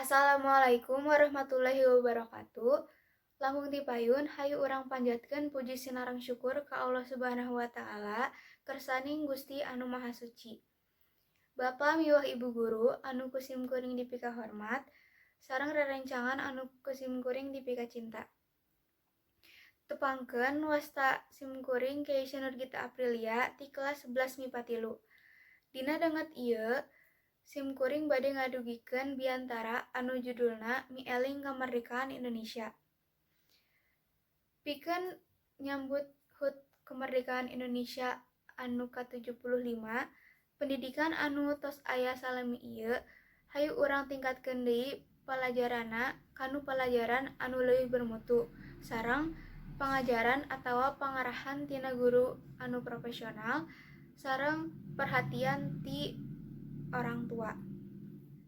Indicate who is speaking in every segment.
Speaker 1: Assalamualaikum warahmatullahi wabarakatuh. Langkung dipayun hayu urang panjatkeun puji sinareng syukur ka Allah Subhanahu wa taala kersaning Gusti anu Maha Suci. Bapa miwah Ibu guru anu kusim kuring dipika hormat sareng rerencangan anu kusim kuring dipika cinta. Tepangkeun wasta simkuring Keisha Nurgita Aprilia ti kelas 11 MIPA 3. Dina denget ieu simkuring bade ngadugikeun biantara anu judulna Mieling Kamardikaan Indonesia. Pikeun nyambut HUT Kemerdekaan Indonesia anu ke-75, pendidikan anu tos aya salami ieu hayu urang tingkatkeun deui palajaranna kanu palajaran anu leuwih bermutu sareng pangajaran atawa pangarahan tina guru anu profesional sareng perhatian ti orang tua.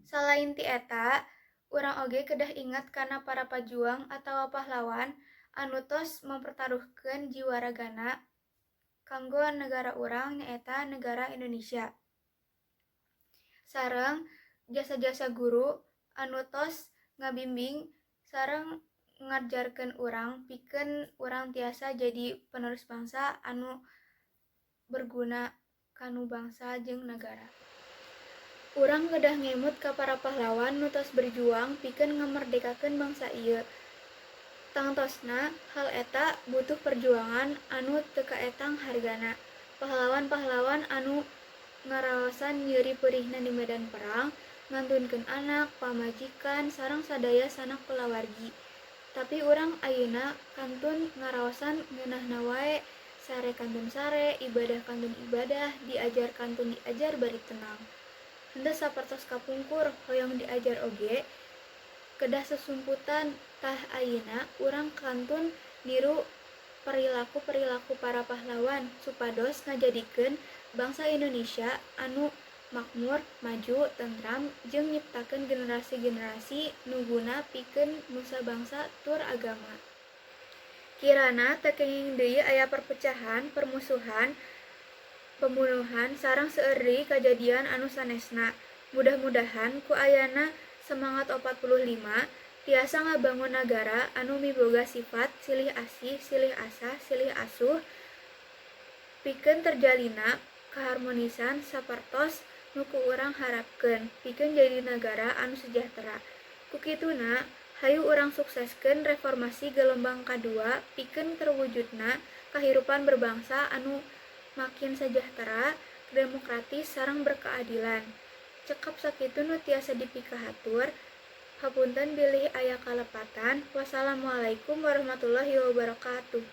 Speaker 1: Salain ti eta, urang oge kedah ingat kana para pajuang atawa pahlawan anu tos mempertaruhkeun jiwa ragana kanggo negara urang nyaeta negara Indonesia. Sareng jasa-jasa guru anu tos ngabimbing sareng ngajarkeun urang pikeun urang tiasa jadi penerus bangsa anu berguna kanu bangsa jeung negara. Urang kedah ngemut ka para pahlawan nu tos berjuang pikeun ngamerdekakeun bangsa ieu. Tangtosna hal eta butuh perjuangan anu teu kaetang hargana. Pahlawan-pahlawan anu ngaraosan nyeri peurihna di medan perang, ngantunkeun anak, pamajikan, sareng sadaya sanak kulawargi. Tapi urang ayeuna kantun ngaraosan ngeunahna wae, sare kantun sare, ibadah kantun ibadah, diajar kantun diajar bari tenang. Henteu sapertos kapungkur hoyong diajar oge, kedah sesumputan tah ayeuna urang kantun niru perilaku-perilaku para pahlawan supados ngajadikeun bangsa Indonesia anu makmur, maju, tentram, jeung nyiptakeun generasi-generasi nu guna pikeun nusa bangsa tur agama. Kirana teu kenging deui aya perpecahan, permusuhan, pembunuhan, sareng seueur deui kajadian anu sanesna. Mudah-mudahan ku ayana semangat 45 tiasa ngabangun nagara anu miboga sifat silih asih, silih asah, silih asuh, pikeun terjalina kaharmonisan sapertos nu ku urang harapkeun, pikeun jadi nagara anu sejahtera. Kukituna hayu urang sukseskeun reformasi gelombang kadua pikeun terwujudna kahirupan berbangsa anu makin sejahtera, demokratis, sareng berkeadilan. Cekap sakitu nu tiasa dipika hatur. Hapunten bilih aya kalepatan. Wassalamualaikum warahmatullahi wabarakatuh.